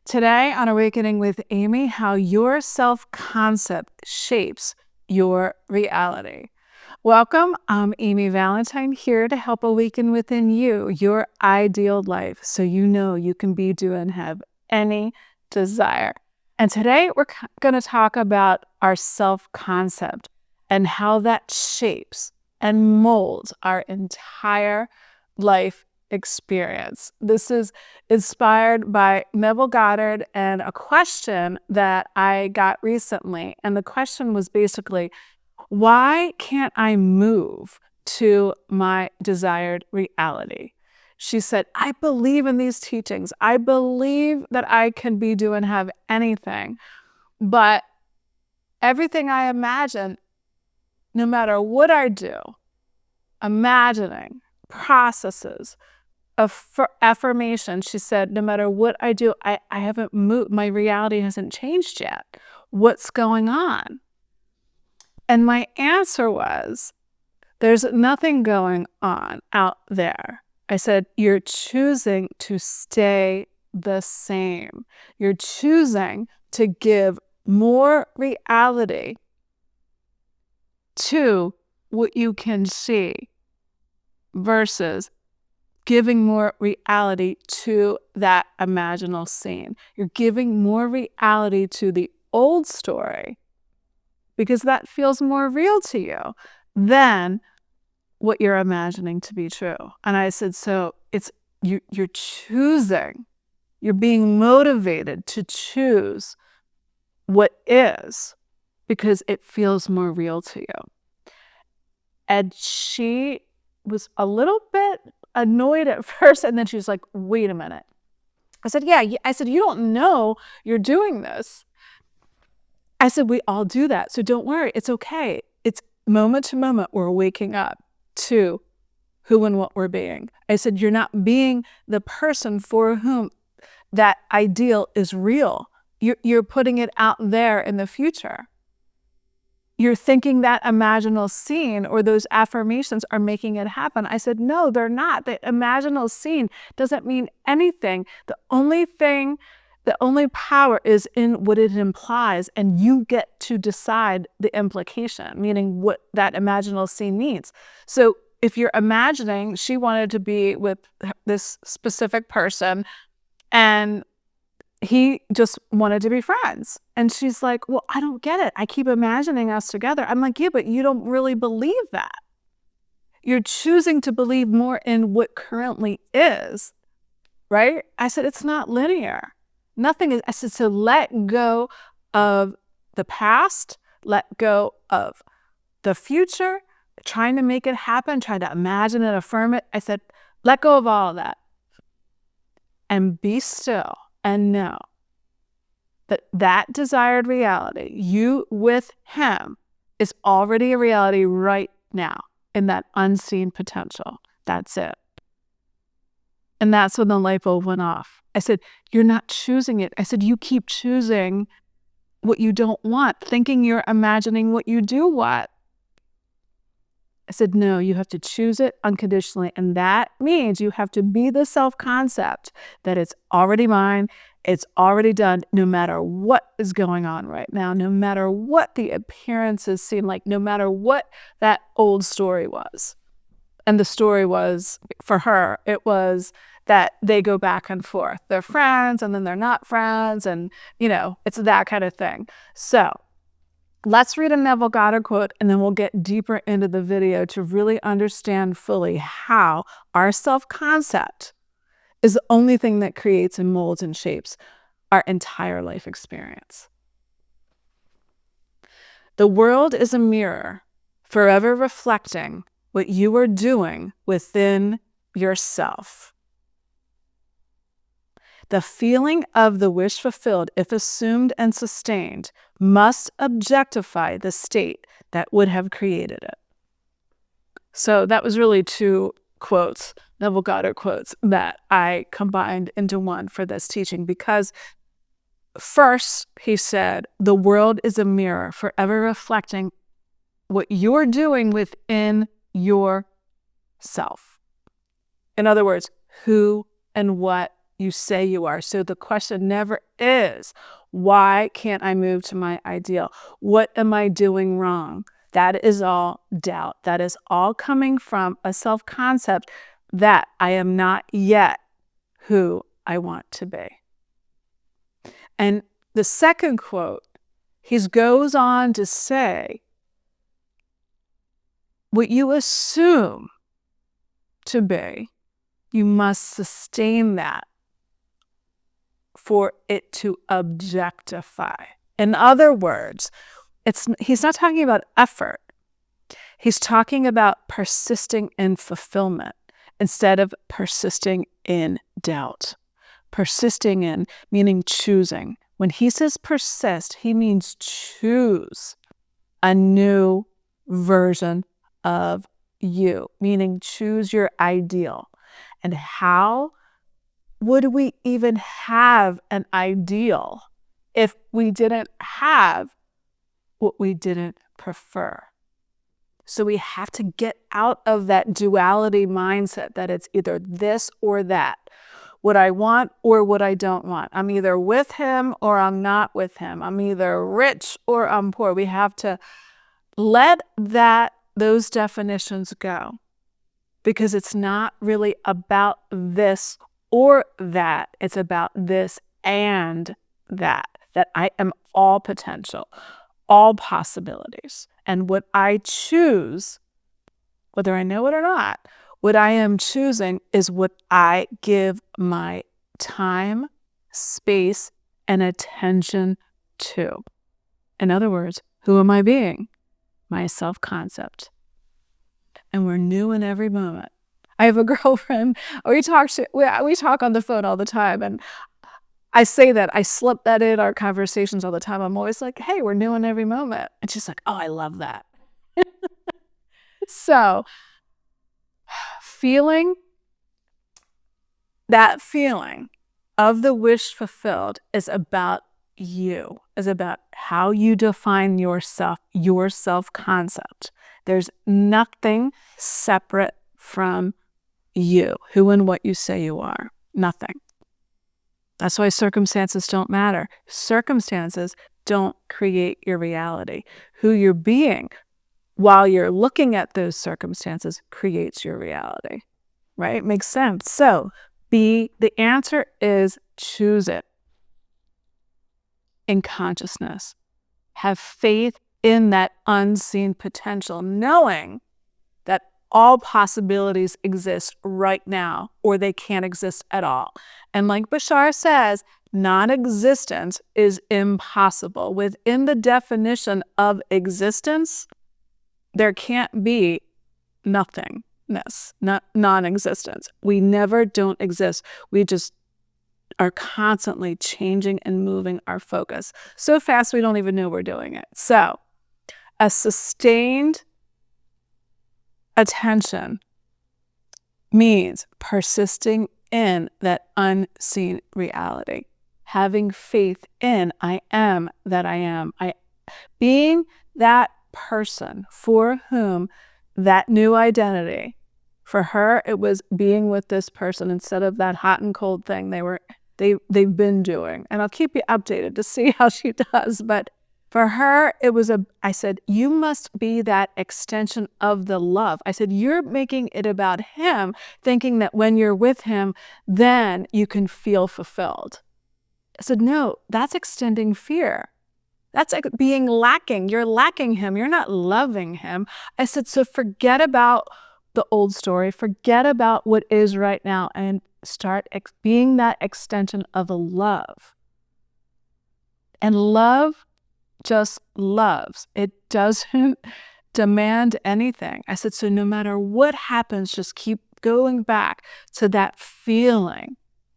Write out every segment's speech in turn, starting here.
Today on Awakening with Amy, how your self-concept shapes your reality. Welcome, I'm Amy Valentine, here to help awaken within you your ideal life so you know you can be, do, and have any desire. And today we're going to talk about our self-concept and how that shapes and molds our entire life experience. This is inspired by Neville Goddard and a question that I got recently. And the question was basically, why can't I move to my desired reality? She said, I believe in these teachings. I believe that I can be, do, and have anything. But everything I imagine, no matter what I do, imagining, processes, affirmation, she said, no matter what I do, I haven't moved. My reality hasn't changed yet. What's going on? And my answer was, there's nothing going on out there. I said, you're choosing to stay the same. You're choosing to give more reality to what you can see versus giving more reality to that imaginal scene. You're giving more reality to the old story because that feels more real to you than what you're imagining to be true. And I said, so it's you're choosing, you're being motivated to choose what is because it feels more real to you. And she was a little bit annoyed at first, and then she was like, wait a minute. I said, yeah. I said, you don't know you're doing this. I said, we all do that, so don't worry, it's okay. It's moment to moment we're waking up to who and what we're being. I said, you're not being the person for whom that ideal is real. You're putting it out there in the future. You're thinking that imaginal scene or those affirmations are making it happen. I said, no, they're not. The imaginal scene doesn't mean anything. The only power is in what it implies, and you get to decide the implication, meaning what that imaginal scene means. So if you're imagining she wanted to be with this specific person and he just wanted to be friends. And she's like, well, I don't get it. I keep imagining us together. I'm like, yeah, but you don't really believe that. You're choosing to believe more in what currently is, right? I said, it's not linear. Nothing is. I said, so let go of the past, let go of the future, trying to make it happen, trying to imagine it, affirm it. I said, let go of all of that and be still. And know that that desired reality, you with him, is already a reality right now in that unseen potential. That's it. And that's when the light bulb went off. I said, you're not choosing it. I said, you keep choosing what you don't want, thinking you're imagining what you do want. I said, no, you have to choose it unconditionally. And that means you have to be the self-concept that it's already mine, it's already done, no matter what is going on right now, no matter what the appearances seem like, no matter what that old story was. And the story was, for her, it was that they go back and forth. They're friends and then they're not friends. And, it's that kind of thing. So let's read a Neville Goddard quote, and then we'll get deeper into the video to really understand fully how our self-concept is the only thing that creates and molds and shapes our entire life experience. The world is a mirror, forever reflecting what you are doing within yourself. The feeling of the wish fulfilled, if assumed and sustained, must objectify the state that would have created it. So that was really two quotes, Neville Goddard quotes, that I combined into one for this teaching because first, he said, the world is a mirror forever reflecting what you're doing within yourself. In other words, who and what you say you are. So the question never is. Why can't I move to my ideal? What am I doing wrong? That is all doubt. That is all coming from a self-concept that I am not yet who I want to be. And the second quote, he goes on to say, what you assume to be, you must sustain that for it to objectify. In other words, he's not talking about effort. He's talking about persisting in fulfillment instead of persisting in doubt. Persisting in meaning choosing. When he says persist, he means choose a new version of you, meaning choose your ideal. And how would we even have an ideal if we didn't have what we didn't prefer? So we have to get out of that duality mindset that it's either this or that. What I want or what I don't want. I'm either with him or I'm not with him. I'm either rich or I'm poor. We have to let those definitions go, because it's not really about this or that. It's about this and that I am all potential, all possibilities. And what I choose, whether I know it or not, what I am choosing is what I give my time, space, and attention to. In other words, who am I being? My self-concept. And we're new in every moment. I have a girlfriend, we talk on the phone all the time, and I say that, I slip that in our conversations all the time. I'm always like, hey, we're new in every moment. And she's like, oh, I love that. So, that feeling of the wish fulfilled is about you, is about how you define yourself, your self-concept. There's nothing separate from you, who and what you say you are. Nothing. That's why circumstances don't matter. Circumstances don't create your reality. Who you're being while you're looking at those circumstances creates your reality, right? Makes sense. So the answer is choose it in consciousness. Have faith in that unseen potential, knowing that all possibilities exist right now, or they can't exist at all. And like Bashar says, non-existence is impossible. Within the definition of existence, there can't be nothingness, not non-existence. We never don't exist. We just are constantly changing and moving our focus so fast we don't even know we're doing it. So a sustained attention means persisting in that unseen reality, having faith in I am that I am, being that person for whom that new identity, for her it was being with this person instead of that hot and cold thing they've been doing. And I'll keep you updated to see how she does, but for her, I said, you must be that extension of the love. I said, you're making it about him, thinking that when you're with him, then you can feel fulfilled. I said, no, that's extending fear. That's like being lacking. You're lacking him. You're not loving him. I said, so forget about the old story. Forget about what is right now and start being that extension of love. And love just loves. It doesn't demand anything. I said, so no matter what happens, just keep going back to that feeling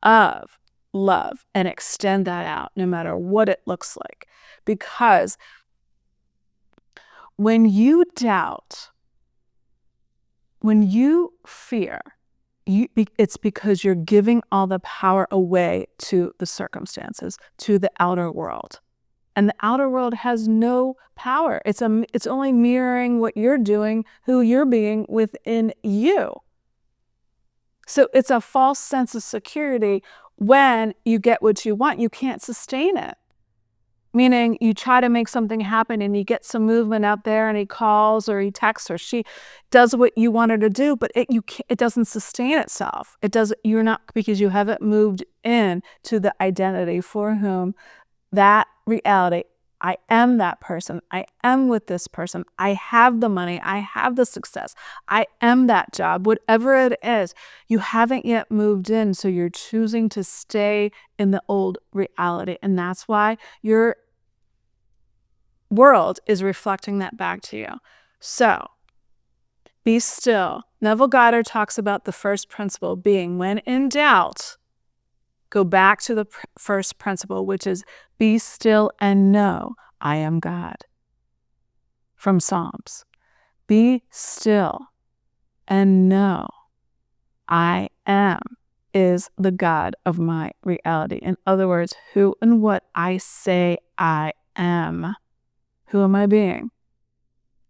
of love and extend that out no matter what it looks like. Because when you doubt, when you fear, it's because you're giving all the power away to the circumstances, to the outer world. And the outer world has no power. It's only mirroring what you're doing, who you're being within you. So it's a false sense of security when you get what you want, you can't sustain it. Meaning you try to make something happen and you get some movement out there and he calls or he texts or she does what you want her to do, but it doesn't sustain itself. You're not, because you haven't moved in to the identity for whom that reality, I am that person. I am with this person. I have the money. I have the success. I am that job. Whatever it is, you haven't yet moved in. So you're choosing to stay in the old reality. And that's why your world is reflecting that back to you. So be still. Neville Goddard talks about the first principle being, when in doubt, go back to the first principle, which is be still and know I am God. From Psalms. Be still and know I am is the God of my reality. In other words, who and what I say I am. Who am I being?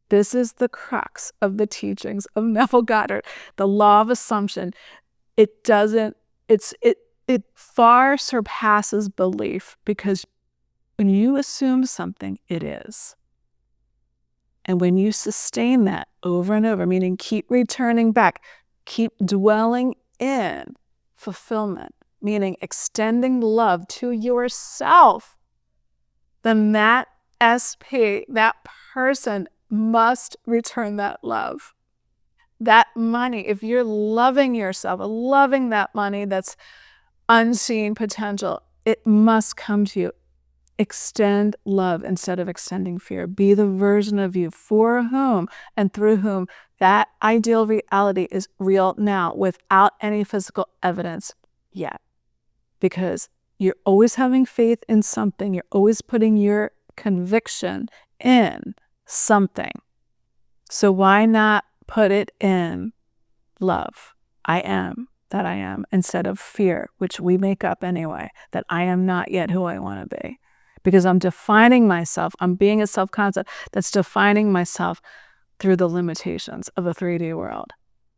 This is the crux of the teachings of Neville Goddard. The law of assumption. It far surpasses belief, because when you assume something, it is. And when you sustain that over and over, meaning keep returning back, keep dwelling in fulfillment, meaning extending love to yourself, then that SP, that person must return that love. That money, if you're loving yourself, loving that money that's unseen potential, it must come to you. Extend love instead of extending fear. Be the version of you for whom and through whom that ideal reality is real now, without any physical evidence yet. Because you're always having faith in something. You're always putting your conviction in something. So why not put it in love? I am that I am, instead of fear, which we make up anyway, that I am not yet who I want to be. Because I'm defining myself, I'm being a self-concept that's defining myself through the limitations of a 3D world.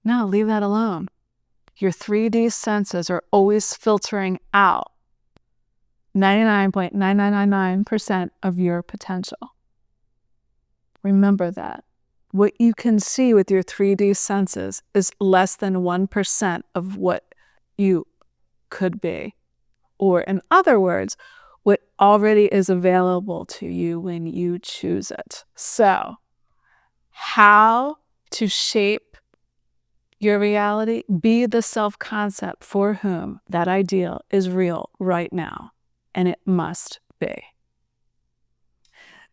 No, leave that alone. Your 3D senses are always filtering out 99.9999% of your potential. Remember that. What you can see with your 3D senses is less than 1% of what you could be. Or in other words, what already is available to you when you choose it. So, how to shape your reality? Be the self-concept for whom that ideal is real right now. And it must be.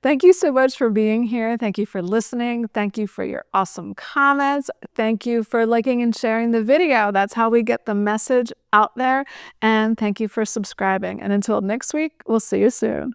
Thank you so much for being here. Thank you for listening. Thank you for your awesome comments. Thank you for liking and sharing the video. That's how we get the message out there. And thank you for subscribing. And until next week, we'll see you soon.